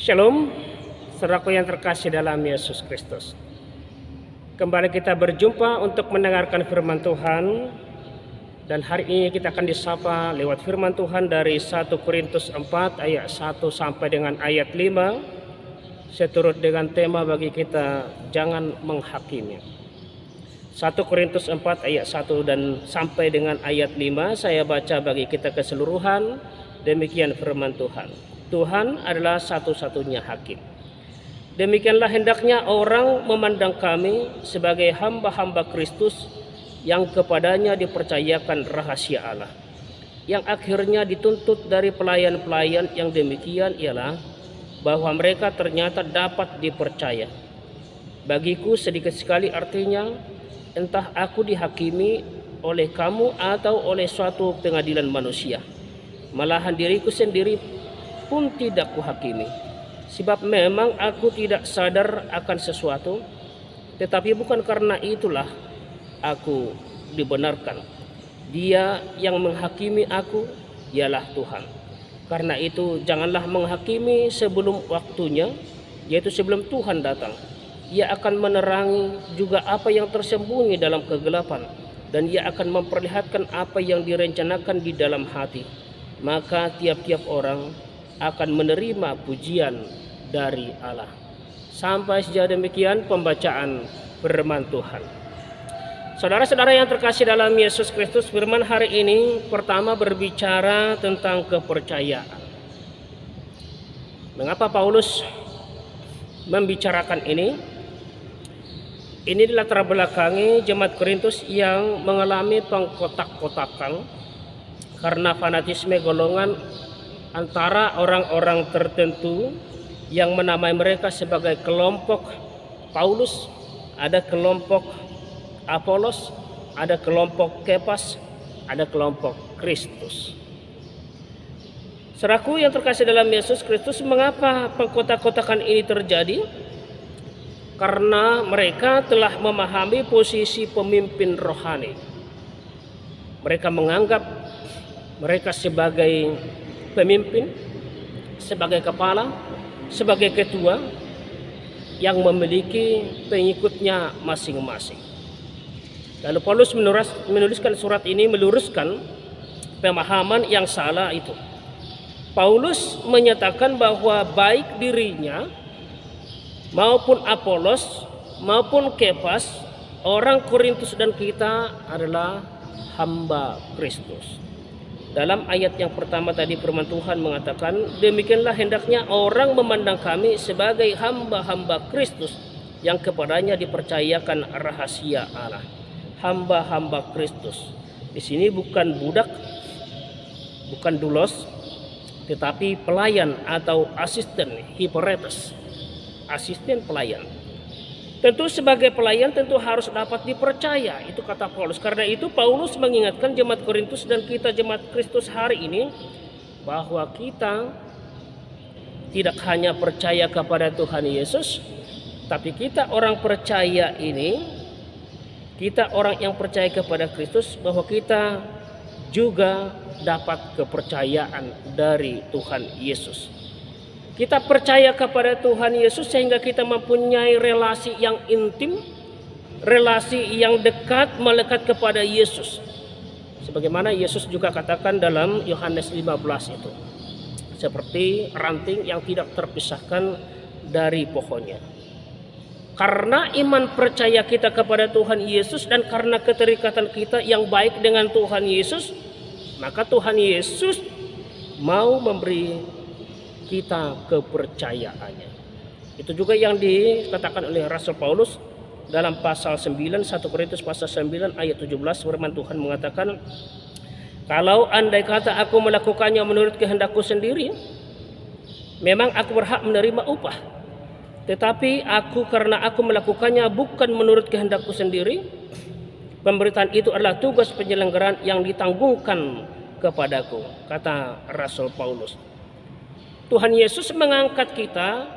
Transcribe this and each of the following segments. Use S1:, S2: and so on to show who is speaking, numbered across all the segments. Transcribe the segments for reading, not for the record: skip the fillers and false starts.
S1: Shalom, saudaraku yang terkasih dalam Yesus Kristus. Kembali kita berjumpa untuk mendengarkan firman Tuhan. Dan hari ini kita akan disapa lewat firman Tuhan dari 1 Korintus 4 ayat 1 sampai dengan ayat 5. Seturut dengan tema bagi kita, jangan menghakimi. 1 Korintus 4 ayat 1 dan sampai dengan ayat 5 saya baca bagi kita keseluruhan. Demikian firman Tuhan. Tuhan adalah satu-satunya hakim. Demikianlah hendaknya orang memandang kami sebagai hamba-hamba Kristus yang kepadanya dipercayakan rahasia Allah. Yang akhirnya dituntut dari pelayan-pelayan yang demikian ialah bahwa mereka ternyata dapat dipercaya. Bagiku sedikit sekali artinya, entah aku dihakimi oleh kamu atau oleh suatu pengadilan manusia. Malahan diriku sendiri pun tidak kuhakimi, sebab memang aku tidak sadar akan sesuatu, tetapi bukan karena itulah aku dibenarkan. Dia yang menghakimi aku ialah Tuhan. Karena itu janganlah menghakimi sebelum waktunya, yaitu sebelum Tuhan datang. Ia akan menerangi juga apa yang tersembunyi dalam kegelapan, dan ia akan memperlihatkan apa yang direncanakan di dalam hati. Maka tiap-tiap orang akan menerima pujian dari Allah. Sampai sejauh demikian pembacaan firman Tuhan. Saudara-saudara yang terkasih dalam Yesus Kristus, firman hari ini pertama berbicara tentang kepercayaan. Mengapa Paulus membicarakan ini? Ini dilatar belakangi jemaat Korintus yang mengalami pengkotak-kotakan karena fanatisme golongan antara orang-orang tertentu yang menamai mereka sebagai kelompok Paulus, ada kelompok Apolos, ada kelompok Kepas, ada kelompok Kristus. Saudaraku yang terkasih dalam Yesus Kristus, mengapa pengkotak-kotakan ini terjadi? Karena mereka telah memahami posisi pemimpin rohani. Mereka menganggap mereka sebagai pemimpin, sebagai kepala, sebagai ketua yang memiliki pengikutnya masing-masing. Lalu Paulus menuliskan surat ini meluruskan pemahaman yang salah itu. Paulus menyatakan bahwa baik dirinya maupun Apolos maupun Kepas, orang Korintus dan kita adalah hamba Kristus. Dalam ayat yang pertama tadi firman Tuhan mengatakan, demikianlah hendaknya orang memandang kami sebagai hamba-hamba Kristus yang kepadanya dipercayakan rahasia Allah. Hamba-hamba Kristus. Di sini bukan budak, bukan dulos, tetapi pelayan atau asisten, hiporetes. Asisten pelayan. Tentu sebagai pelayan tentu harus dapat dipercaya, itu kata Paulus. Karena itu Paulus mengingatkan jemaat Korintus dan kita jemaat Kristus hari ini bahwa kita tidak hanya percaya kepada Tuhan Yesus, tapi kita orang percaya ini, kita orang yang percaya kepada Kristus, bahwa kita juga dapat kepercayaan dari Tuhan Yesus. Kita percaya kepada Tuhan Yesus sehingga kita mempunyai relasi yang intim, relasi yang dekat, melekat kepada Yesus. Sebagaimana Yesus juga katakan dalam Yohanes 15 itu. Seperti ranting yang tidak terpisahkan dari pohonnya. Karena iman percaya kita kepada Tuhan Yesus dan karena keterikatan kita yang baik dengan Tuhan Yesus, maka Tuhan Yesus mau memberi kita kepercayaannya. Itu juga yang dikatakan oleh Rasul Paulus dalam pasal 9, 1 Korintus pasal 9 ayat 17, firman Tuhan mengatakan, kalau andai kata aku melakukannya menurut kehendakku sendiri, memang aku berhak menerima upah. Tetapi aku karena aku melakukannya bukan menurut kehendakku sendiri, pemberitaan itu adalah tugas penyelenggaraan yang ditanggungkan kepadaku, kata Rasul Paulus. Tuhan Yesus mengangkat kita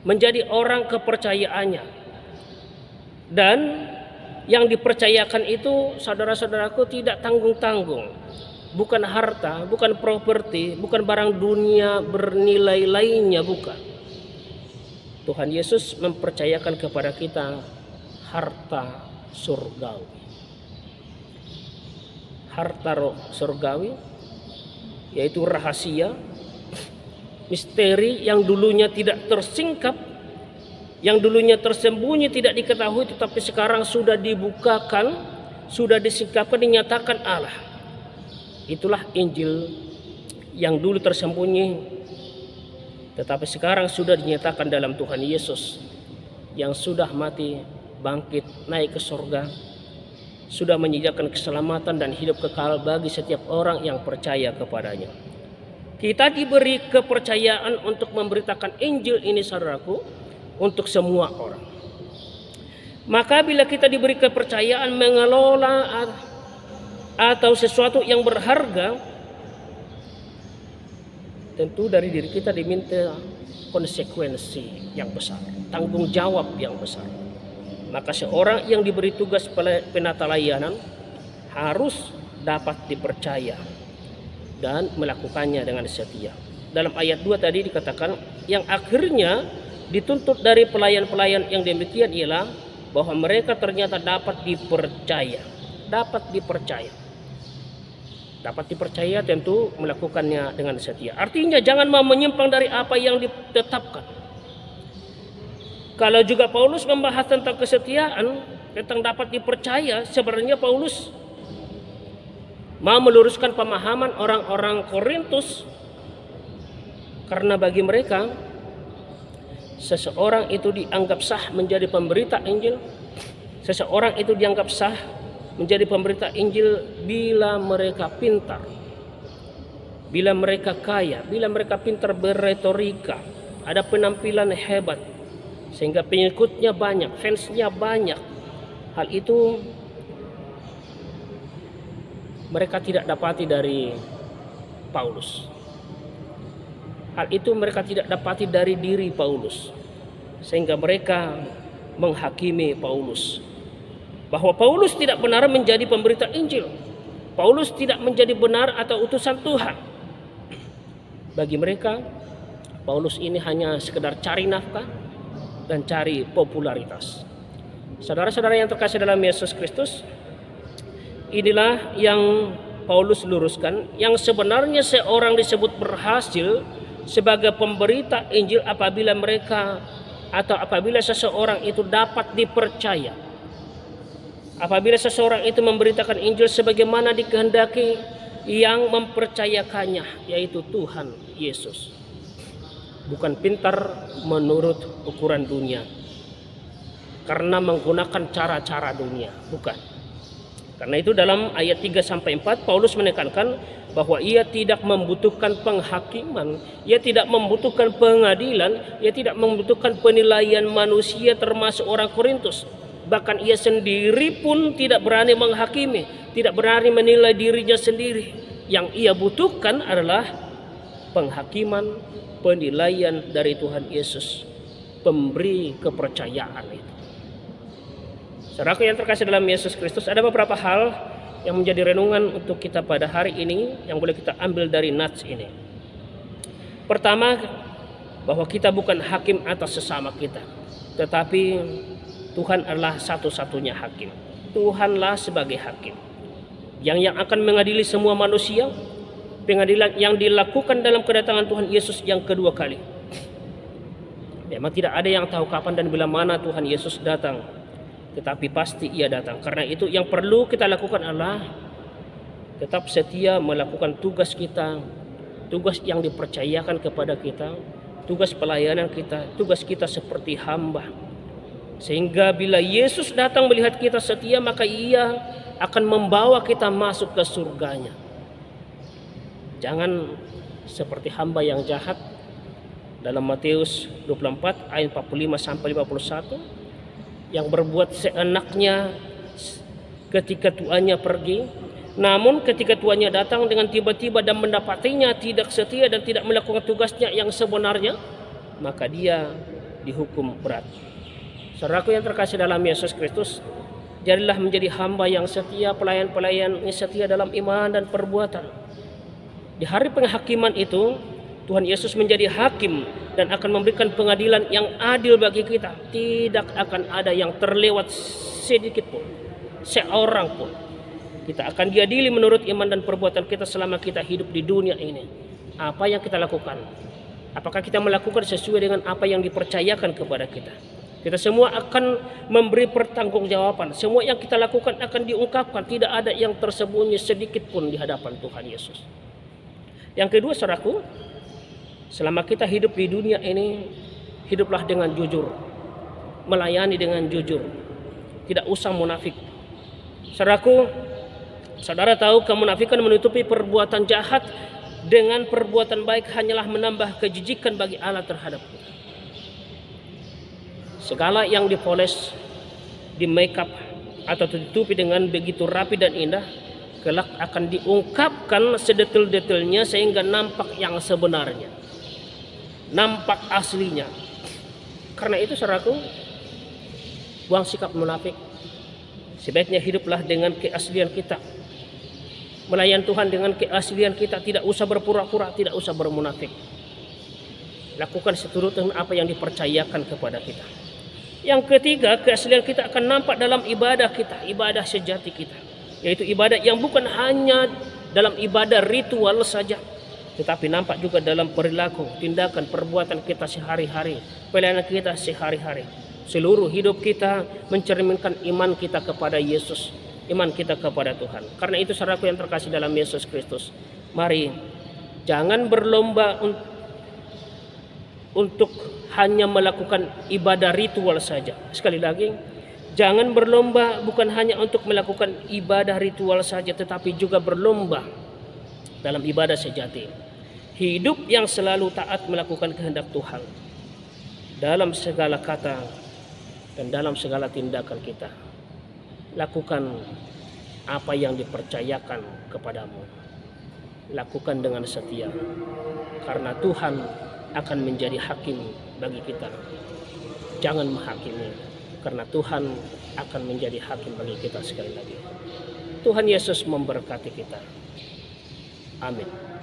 S1: menjadi orang kepercayaannya. Dan yang dipercayakan itu, saudara-saudaraku, tidak tanggung-tanggung. bukan harta, bukan properti, bukan barang dunia bernilai lainnya, bukan. Tuhan Yesus mempercayakan kepada kita harta surgawi. Harta surgawi yaitu rahasia, misteri yang dulunya tidak tersingkap, yang dulunya tersembunyi, tidak diketahui, tetapi sekarang sudah dibukakan, sudah disingkapkan, dinyatakan Allah. Itulah Injil yang dulu tersembunyi, tetapi sekarang sudah dinyatakan dalam Tuhan Yesus yang sudah mati, bangkit, naik ke surga, sudah menyediakan keselamatan dan hidup kekal bagi setiap orang yang percaya kepadanya. Kita diberi kepercayaan untuk memberitakan Injil ini, saudaraku, untuk semua orang. Maka bila kita diberi kepercayaan mengelola atau sesuatu yang berharga, tentu dari diri kita diminta konsekuensi yang besar, tanggung jawab yang besar. Maka seorang yang diberi tugas penata layanan harus dapat dipercaya dan melakukannya dengan setia. Dalam ayat 2 tadi dikatakan yang akhirnya dituntut dari pelayan-pelayan yang demikian ialah bahwa mereka ternyata dapat dipercaya. Dapat dipercaya. Dapat dipercaya tentu melakukannya dengan setia. Artinya jangan mau menyimpang dari apa yang ditetapkan. Kalau juga Paulus membahas tentang kesetiaan, tentang dapat dipercaya, sebenarnya Paulus mau meluruskan pemahaman orang-orang Korintus, karena bagi mereka seseorang itu dianggap sah menjadi pemberita Injil. Seseorang itu dianggap sah menjadi pemberita Injil bila mereka pintar, bila mereka kaya, bila mereka pintar berretorika, ada penampilan hebat, sehingga pengikutnya banyak, fansnya banyak. Hal itu mereka tidak dapati dari Paulus. Hal itu mereka tidak dapati dari diri Paulus, sehingga mereka menghakimi Paulus bahwa Paulus tidak benar menjadi pemberita Injil. Paulus tidak menjadi benar atau utusan Tuhan. Bagi mereka, Paulus ini hanya sekedar cari nafkah dan cari popularitas. Saudara-saudara yang terkasih dalam Yesus Kristus, inilah yang Paulus luruskan, yang sebenarnya seorang disebut berhasil sebagai pemberita Injil apabila mereka atau apabila seseorang itu dapat dipercaya. Apabila seseorang itu memberitakan Injil sebagaimana dikehendaki yang mempercayakannya, yaitu Tuhan Yesus. Bukan pintar menurut ukuran dunia, karena menggunakan cara-cara dunia, bukan. Karena itu dalam ayat 3-4 Paulus menekankan bahwa ia tidak membutuhkan penghakiman, ia tidak membutuhkan pengadilan, ia tidak membutuhkan penilaian manusia termasuk orang Korintus. Bahkan ia sendiri pun tidak berani menghakimi, tidak berani menilai dirinya sendiri. Yang ia butuhkan adalah penghakiman, penilaian dari Tuhan Yesus, pemberi kepercayaan itu. Saudaraku yang terkasih dalam Yesus Kristus, ada beberapa hal yang menjadi renungan untuk kita pada hari ini yang boleh kita ambil dari nats ini. Pertama, bahwa kita bukan hakim atas sesama kita, tetapi Tuhan adalah satu-satunya hakim. Tuhanlah sebagai hakim yang akan mengadili semua manusia. Pengadilan yang dilakukan dalam kedatangan Tuhan Yesus yang kedua kali. Memang tidak ada yang tahu kapan dan bila mana Tuhan Yesus datang, tetapi pasti ia datang. Karena itu yang perlu kita lakukan adalah tetap setia melakukan tugas kita, tugas yang dipercayakan kepada kita, tugas pelayanan kita, tugas kita seperti hamba. Sehingga bila Yesus datang melihat kita setia, maka ia akan membawa kita masuk ke surganya. Jangan seperti hamba yang jahat dalam Matius 24 ayat 45-51, yang berbuat seenaknya ketika tuannya pergi, namun ketika tuannya datang dengan tiba-tiba dan mendapatinya tidak setia dan tidak melakukan tugasnya yang sebenarnya, maka dia dihukum berat. Saudaraku yang terkasih dalam Yesus Kristus, jadilah menjadi hamba yang setia, pelayan-pelayan yang setia dalam iman dan perbuatan. Di hari penghakiman itu Tuhan Yesus menjadi hakim dan akan memberikan pengadilan yang adil bagi kita. Tidak akan ada yang terlewat sedikit pun, seorang pun. Kita akan diadili menurut iman dan perbuatan kita selama kita hidup di dunia ini. Apa yang kita lakukan? Apakah kita melakukan sesuai dengan apa yang dipercayakan kepada kita? Kita semua akan memberi pertanggungjawaban. Semua yang kita lakukan akan diungkapkan. Tidak ada yang tersembunyi sedikit pun di hadapan Tuhan Yesus. Yang kedua, saudaraku, selama kita hidup di dunia ini, hiduplah dengan jujur, melayani dengan jujur, tidak usah munafik. Saudaraku, saudara tahu kemunafikan menutupi perbuatan jahat dengan perbuatan baik hanyalah menambah kejijikan bagi Allah terhadap kita. Segala yang dipoles, di make up atau ditutupi dengan begitu rapi dan indah, kelak akan diungkapkan sedetil-detilnya sehingga nampak yang sebenarnya, nampak aslinya. Karena itu saudaraku, buang sikap munafik. Sebaiknya hiduplah dengan keaslian kita, melayan Tuhan dengan keaslian kita. Tidak usah berpura-pura, tidak usah bermunafik. Lakukan seturut dengan apa yang dipercayakan kepada kita. Yang ketiga, keaslian kita akan nampak dalam ibadah kita, ibadah sejati kita, yaitu ibadah yang bukan hanya dalam ibadah ritual saja, tetapi nampak juga dalam perilaku, tindakan, perbuatan kita sehari-hari, pelayanan kita sehari-hari. Seluruh hidup kita mencerminkan iman kita kepada Yesus, iman kita kepada Tuhan. Karena itu saudaraku yang terkasih dalam Yesus Kristus, mari jangan berlomba untuk hanya melakukan ibadah ritual saja. Sekali lagi, jangan berlomba bukan hanya untuk melakukan ibadah ritual saja, tetapi juga berlomba dalam ibadah sejati. Hidup yang selalu taat melakukan kehendak Tuhan dalam segala kata dan dalam segala tindakan kita. Lakukan apa yang dipercayakan kepadamu. Lakukan dengan setia, karena Tuhan akan menjadi hakim bagi kita. Jangan menghakimi, karena Tuhan akan menjadi hakim bagi kita sekali lagi. Tuhan Yesus memberkati kita. Amin.